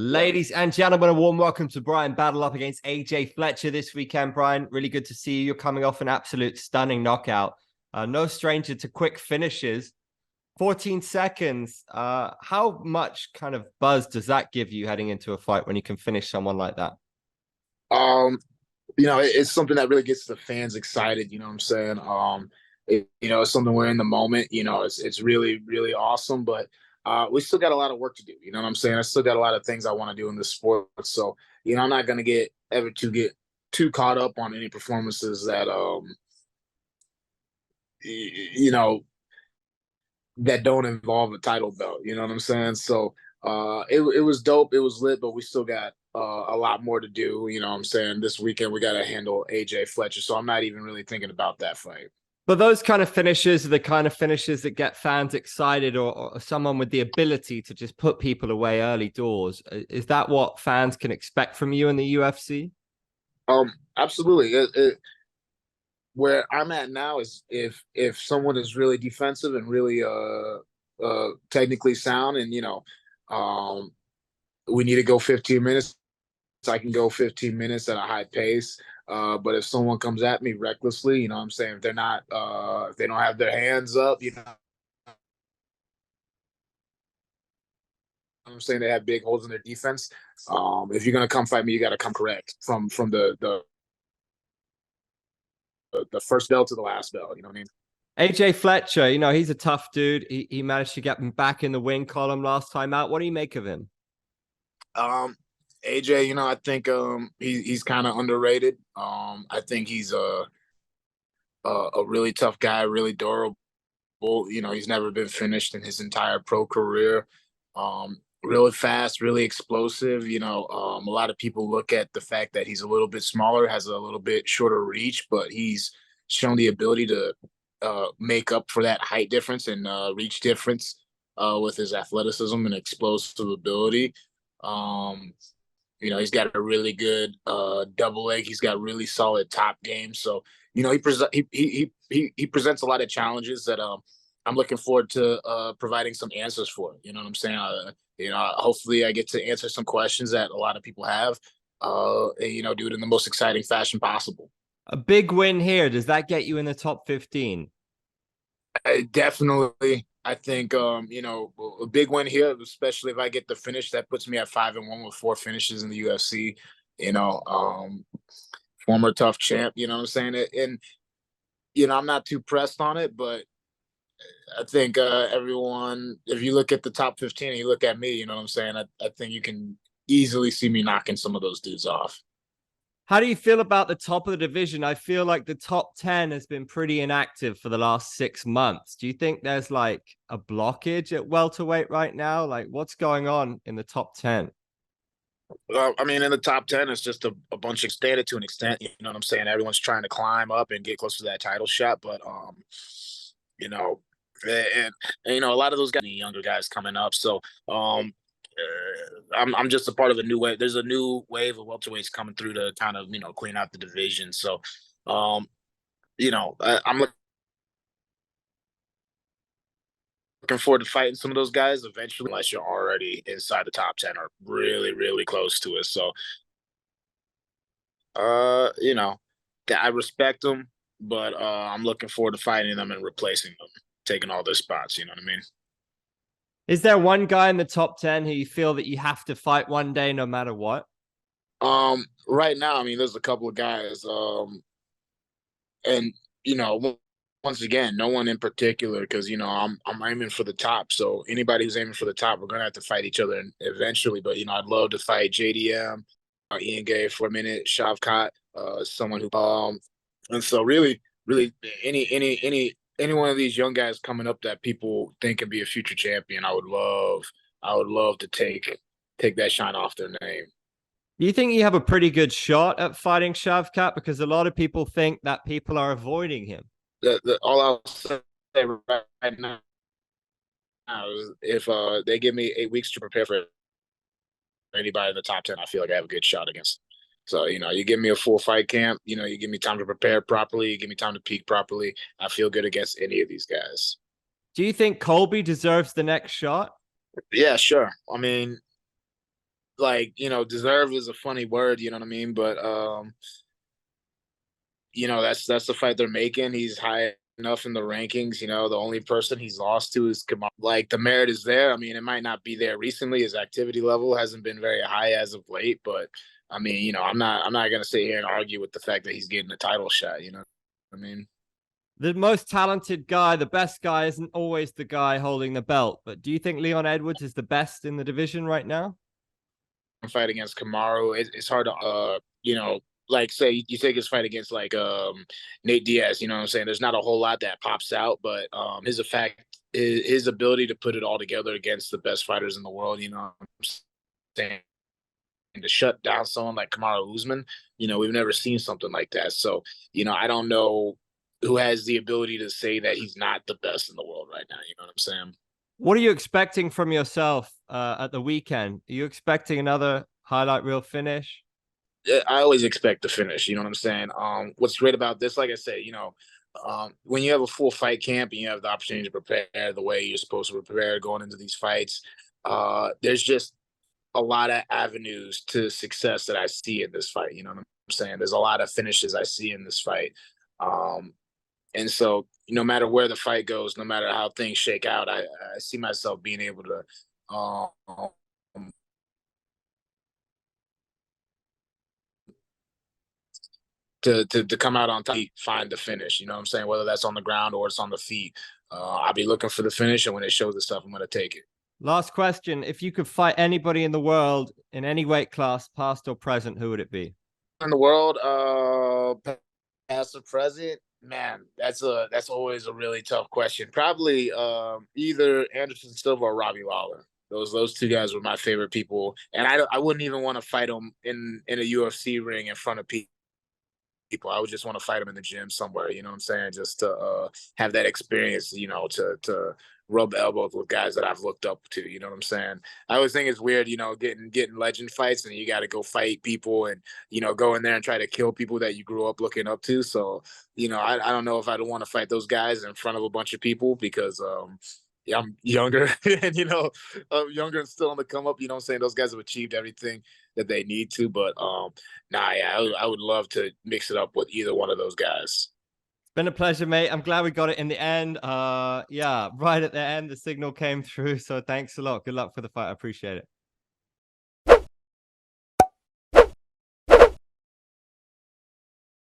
Ladies and gentlemen, a warm welcome to Bryan Battle up against AJ Fletcher this weekend. Bryan, really good to see you. You're coming off an absolute stunning knockout. No stranger to quick finishes. 14 seconds. How much kind of buzz does that give you heading into a fight when you can finish someone like that? Um, it's something that really gets the fans excited. You know what I'm saying? It's something we're in the moment. It's really, really awesome, but we still got a lot of work to do. You know what I'm saying? I still got a lot of things I want to do in this sport. So, I'm not gonna get too caught up on any performances that you know, that don't involve a title belt. You know what I'm saying? So it was dope, it was lit, but we still got a lot more to do. You know what I'm saying? This weekend we gotta handle AJ Fletcher. So I'm not even really thinking about that fight. But those kind of finishes are the kind of finishes that get fans excited, or someone with the ability to just put people away early doors. Is that what fans can expect from you in the UFC? Absolutely. Where I'm at now is if someone is really defensive and really technically sound, and um we need to go 15 minutes, I can go 15 minutes at a high pace. But if someone comes at me recklessly, you know what I'm saying, if they're not if they don't have their hands up, you know what I'm saying, they have big holes in their defense. If you're gonna come fight me, you gotta come correct from the first bell to the last bell. You know what I mean? AJ Fletcher, he's a tough dude. He managed to get him back in the win column last time out. What do you make of him? Um, AJ, I think he's kind of underrated. I think he's a really tough guy, really durable. He's never been finished in his entire pro career. Really fast, really explosive. A lot of people look at the fact that he's a little bit smaller, has a little bit shorter reach, but he's shown the ability to make up for that height difference and reach difference with his athleticism and explosive ability. Um, he's got a really good double leg. He's got really solid top game. So, he presents a lot of challenges that I'm looking forward to providing some answers for. You know what I'm saying? Hopefully I get to answer some questions that a lot of people have, and, do it in the most exciting fashion possible. A big win here. Does that get you in the top 15? Definitely. I think a big win here, especially if I get the finish, that puts me at 5-1 with 4 finishes in the UFC. You know, um, Former tough champ. You know what I'm saying? And I'm not too pressed on it, but I think everyone, if you look at the top 15 and you look at me, you know what I'm saying, I think you can easily see me knocking some of those dudes off. How do you feel about the top of the division? I feel like the top 10 has been pretty inactive for the last 6 months. Do you think there's like a blockage at welterweight right now? Like, what's going on in the top 10? I mean, in the top 10, it's just a bunch of standard to an extent. You know what I'm saying? Everyone's trying to climb up and get close to that title shot, but you know, and a lot of those guys, younger guys coming up. So I'm just a part of a new wave. There's a new wave of welterweights coming through to kind of clean out the division. So um, I'm looking forward to fighting some of those guys eventually, unless you're already inside the top 10 or really, really close to it. So that I respect them, but I'm looking forward to fighting them and replacing them, taking all their spots. You know what I mean? Is there one guy in the top 10 who you feel that you have to fight one day no matter what? Right now, I mean, there's a couple of guys, and once again, no one in particular, because I'm aiming for the top. So anybody who's aiming for the top, we're gonna have to fight each other eventually. But I'd love to fight JDM, Ian Gay for a minute, Shavkat, someone who and so really, really any one of these young guys coming up that people think can be a future champion, I would love to take that shine off their name. Do you think you have a pretty good shot at fighting Shavkat? Because a lot of people think that people are avoiding him. All I'll say right now is if they give me 8 weeks to prepare for anybody in the top 10, I feel like I have a good shot against. So, you give me a full fight camp, you give me time to prepare properly, you give me time to peak properly. I feel good against any of these guys. Do you think Colby deserves the next shot? Yeah, sure. I mean, like, deserve is a funny word, you know what I mean? But that's the fight they're making. He's high enough in the rankings. The only person he's lost to is Kamar. Like, the merit is there. I mean, it might not be there recently. His activity level hasn't been very high as of late, but I mean, I'm not gonna sit here and argue with the fact that he's getting a title shot. You know what I mean? The most talented guy, the best guy, isn't always the guy holding the belt. But do you think Leon Edwards is the best in the division right now? Fight against Kamaru, it's hard to like, say you take his fight against, like, Nate Diaz. You know what I'm saying? There's not a whole lot that pops out, but his effect, his ability to put it all together against the best fighters in the world. You know what I'm saying? And to shut down someone like Kamaru Usman, we've never seen something like that. So, I don't know who has the ability to say that he's not the best in the world right now. You know what I'm saying? What are you expecting from yourself at the weekend? Are you expecting another highlight reel finish? I always expect to finish. You know what I'm saying? What's great about this, like I said, when you have a full fight camp and you have the opportunity to prepare the way you're supposed to prepare going into these fights, there's just a lot of avenues to success that I see in this fight. You know what I'm saying? There's a lot of finishes I see in this fight. And so, no matter where the fight goes, no matter how things shake out, I see myself being able to come out on top, find the finish. You know what I'm saying? Whether that's on the ground or it's on the feet, I'll be looking for the finish, and when it shows the stuff, I'm going to take it. Last question. If you could fight anybody in the world in any weight class, past or present, who would it be? In the world, past or present, man, that's always a really tough question. Probably either Anderson Silva or Robbie Lawler. Those two guys were my favorite people, and I wouldn't even want to fight them in a UFC ring in front of people. I would just want to fight them in the gym somewhere. You know what I'm saying? Just to have that experience. To rub elbows with guys that I've looked up to. You know what I'm saying? I always think it's weird, getting legend fights, and you got to go fight people and go in there and try to kill people that you grew up looking up to. So I don't know if I'd want to fight those guys in front of a bunch of people because yeah, I'm younger and I'm younger and still on the come up. You know what I'm saying? Those guys have achieved everything that they need to, but nah, yeah, I would love to mix it up with either one of those guys. It's been a pleasure, mate. I'm glad we got it in the end. Yeah, right at the end, the signal came through. So thanks a lot. Good luck for the fight. I appreciate it.